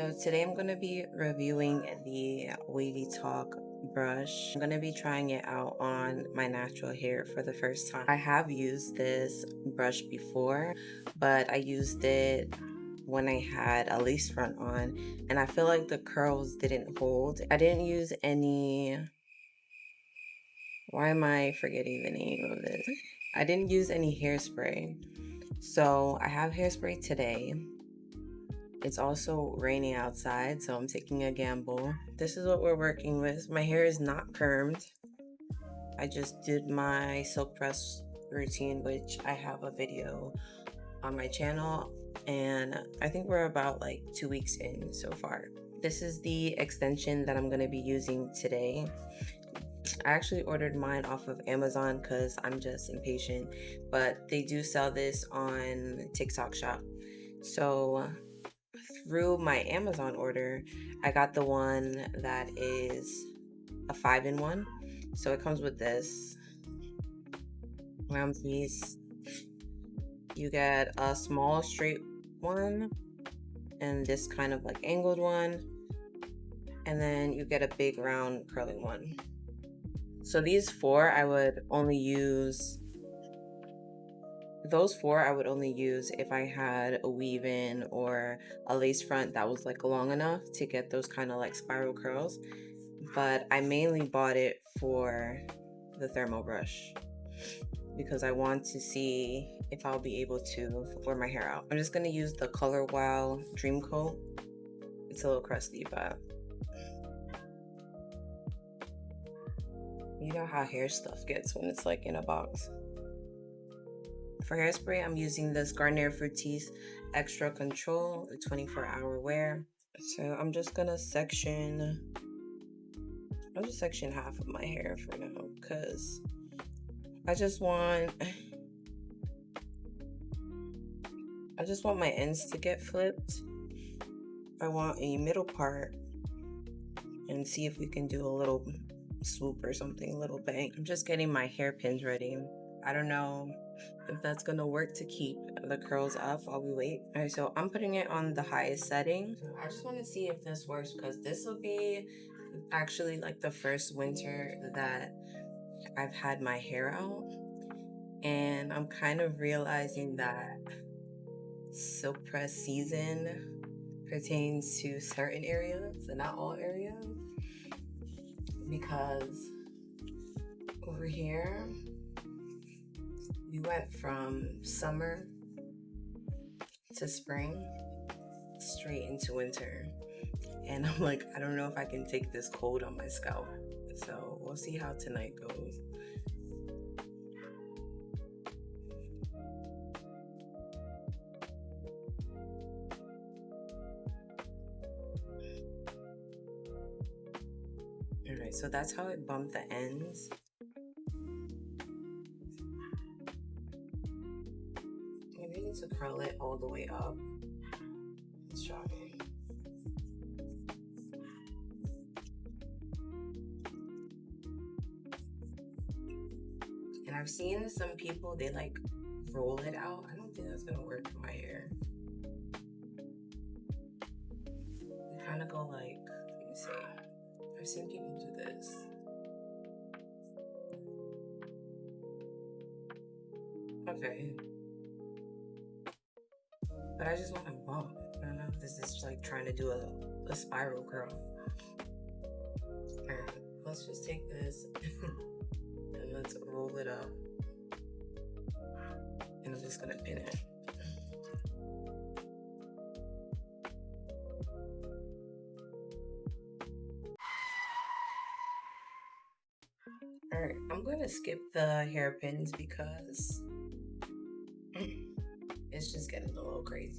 So today I'm going to be reviewing the Wavy Talk brush. I'm going to be trying it out on my natural hair for the first time. I have used this brush before, but I used it when I had a lace front on, and I feel like the curls didn't hold. I didn't use any... Why am I forgetting the name of this? I didn't use any hairspray. So I have hairspray today. It's also raining outside, so I'm taking a gamble. This is what we're working with. My hair is not permed. I just did my silk press routine, which I have a video on my channel, and I think we're about like 2 weeks in so far. This is the extension that I'm going to be using today. I actually ordered mine off of Amazon because I'm just impatient, but they do sell this on TikTok Shop. So through my Amazon order, I got the one that is a 5-in-1. So it comes with this round piece. You get a small straight one and this kind of like angled one, and then you get a big round curly one. So these four I would only use if I had a weave-in or a lace front that was like long enough to get those kind of like spiral curls. But I mainly bought it for the thermal brush because I want to see if I'll be able to wear my hair out. I'm just going to use the Color Wow Dream Coat. It's a little crusty, but you know how hair stuff gets when it's like in a box. For hairspray, I'm using this Garnier Fructis Extra Control, the 24-hour wear. So I'm just section half of my hair for now because I just want my ends to get flipped. I want a middle part and see if we can do a little swoop or something, a little bang. I'm just getting my hairpins ready. I don't know if that's gonna work to keep the curls up while we wait. All right, so I'm putting it on the highest setting. I just want to see if this works because this will be actually like the first winter that I've had my hair out, and I'm kind of realizing that silk press season pertains to certain areas and not all areas, because over here we went from summer to spring straight into winter, and I'm like, I don't know if I can take this cold on my scalp, so we'll see how tonight goes. Alright, so that's how it bumped the ends. Maybe I need to curl it all the way up. Let's try it. And I've seen some people, they like roll it out. I don't think that's gonna work for my hair. You kind of go like, let me see. I've seen people do this. Okay. But I just want to bump. I don't know if this is like trying to do a spiral curl. Alright, let's just take this and let's roll it up. And I'm just gonna pin it. Alright, I'm gonna skip the hairpins because it's just getting a little crazy.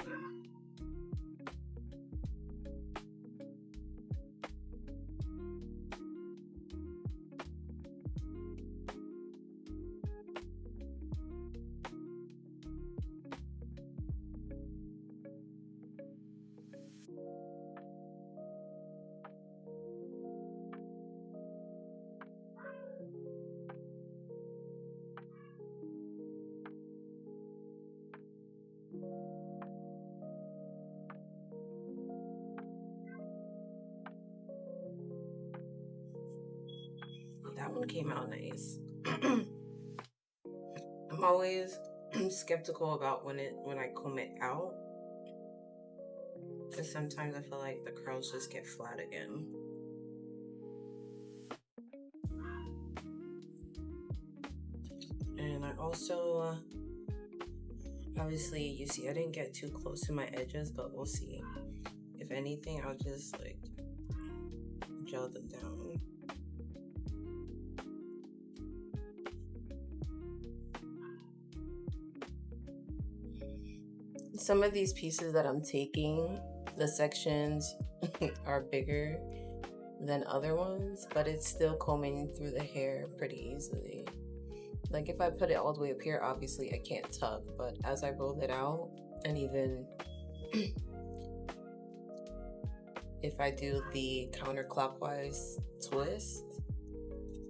one came out nice. I'm always skeptical about when I comb it out, because sometimes I feel like the curls just get flat again. And I also, obviously, you see I didn't get too close to my edges, but we'll see. If anything, I'll just like gel them down. Some of these pieces that I'm taking, the sections are bigger than other ones, but it's still combing through the hair pretty easily. Like if I put it all the way up here, obviously I can't tuck, but as I roll it out, and even if I do the counterclockwise twist,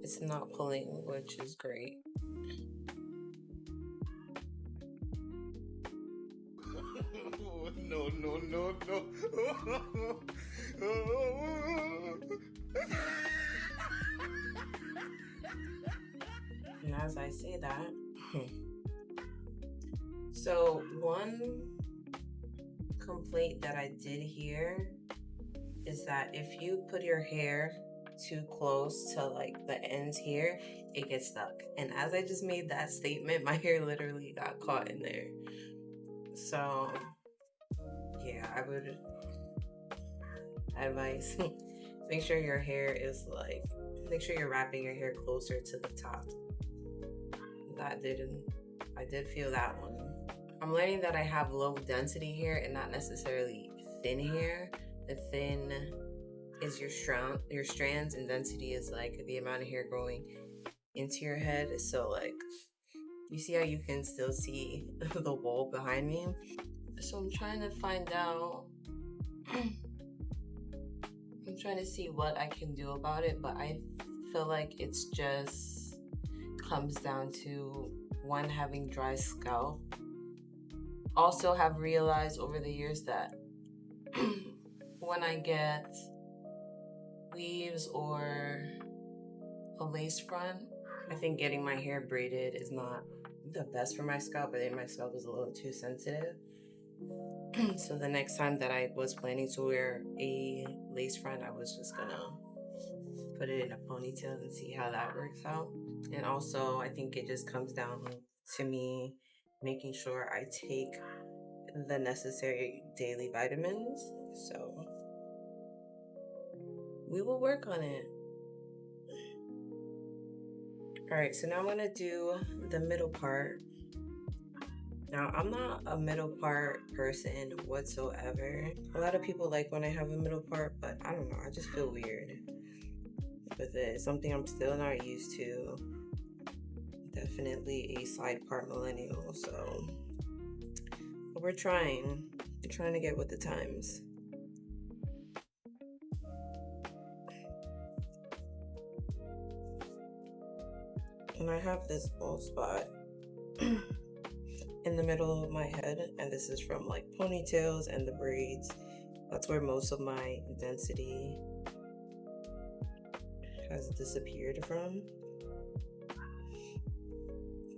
it's not pulling, which is great. No, no, no, no. And as I say that, so one complaint that I did hear is that if you put your hair too close to like the ends here, it gets stuck. And as I just made that statement, my hair literally got caught in there. So yeah, I would advise make sure your hair is like, make sure you're wrapping your hair closer to the top. I did feel that one. I'm learning that I have low density hair and not necessarily thin hair. The thin is your strands, and density is like the amount of hair growing into your head. So like, you see how you can still see the wall behind me? So I'm trying to find out, I'm trying to see what I can do about it, but I feel like it's just comes down to one, having dry scalp. Also have realized over the years that when I get weaves or a lace front, I think getting my hair braided is not the best for my scalp. I think my scalp is a little too sensitive. So the next time that I was planning to wear a lace front, I was just gonna put it in a ponytail and see how that works out. And also, I think it just comes down to me making sure I take the necessary daily vitamins. So we will work on it. All right, so now I'm gonna do the middle part. Now, I'm not a middle part person whatsoever. A lot of people like when I have a middle part, but I don't know, I just feel weird with it. It's something I'm still not used to. Definitely a side part millennial, so but we're trying to get with the times. And I have this bald spot in the middle of my head, and this is from like ponytails and the braids. That's where most of my density has disappeared from.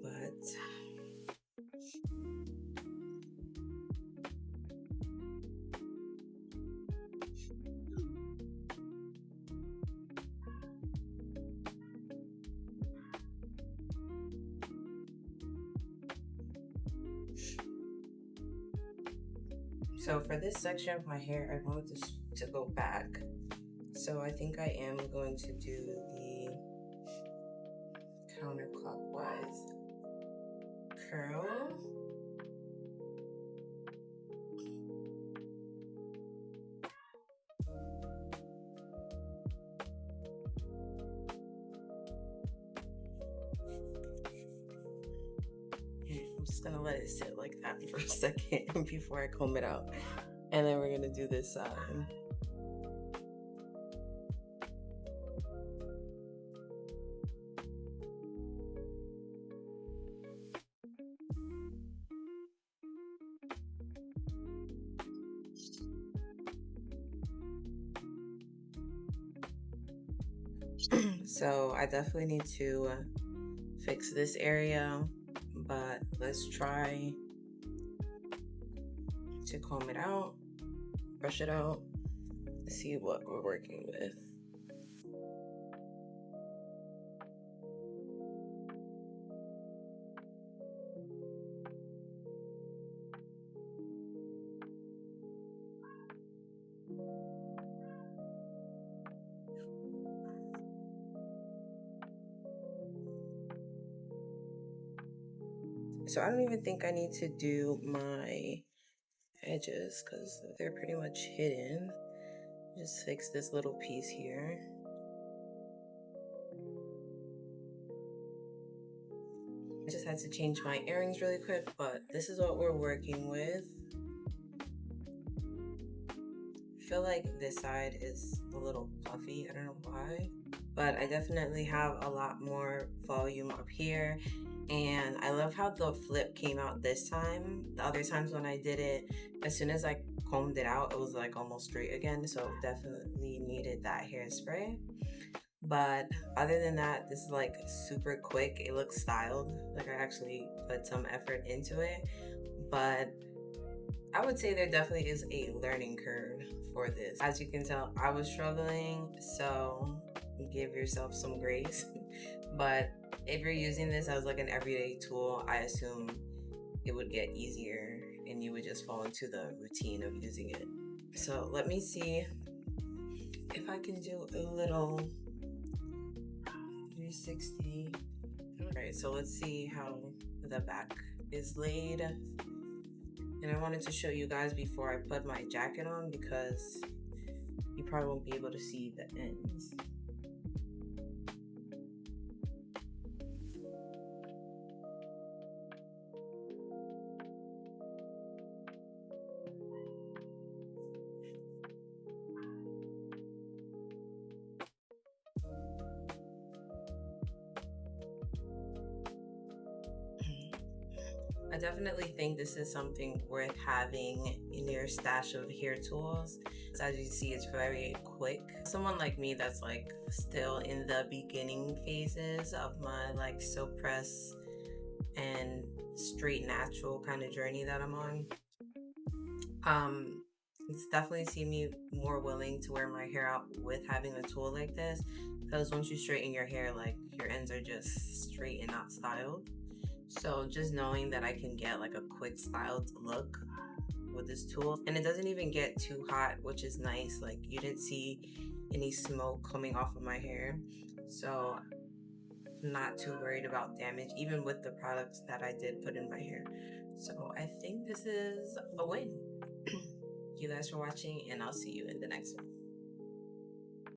But so for this section of my hair, I want this to go back. So I think I am going to do the counterclockwise curl. I'm just gonna let it sit like that for a second before I comb it out. And then we're gonna do this side. So I definitely need to fix this area, but let's try to comb it out, brush it out, see what we're working with. So I don't even think I need to do my edges because they're pretty much hidden. Just fix this little piece here. I just had to change my earrings really quick, but this is what we're working with. I feel like this side is a little puffy, I don't know why, but I definitely have a lot more volume up here. And I love how the flip came out this time. The other times when I did it, as soon as I combed it out, it was like almost straight again. So definitely needed that hairspray. But other than that, this is like super quick. It looks styled. Like I actually put some effort into it. But I would say there definitely is a learning curve for this. As you can tell, I was struggling, so give yourself some grace. But if you're using this as like an everyday tool, I assume it would get easier and you would just fall into the routine of using it. So let me see if I can do a little 360. All right, so let's see how the back is laid. And I wanted to show you guys before I put my jacket on because you probably won't be able to see the ends. I definitely think this is something worth having in your stash of hair tools. As you see, it's very quick. Someone like me that's like still in the beginning phases of my like silk press and straight natural kind of journey that I'm on. It's definitely seen me more willing to wear my hair out with having a tool like this because once you straighten your hair, like your ends are just straight and not styled. So just knowing that I can get like a quick styled look with this tool, and it doesn't even get too hot, which is nice. Like you didn't see any smoke coming off of my hair, so I'm not too worried about damage even with the products that I did put in my hair. So I think this is a win. You guys for watching, and I'll see you in the next one.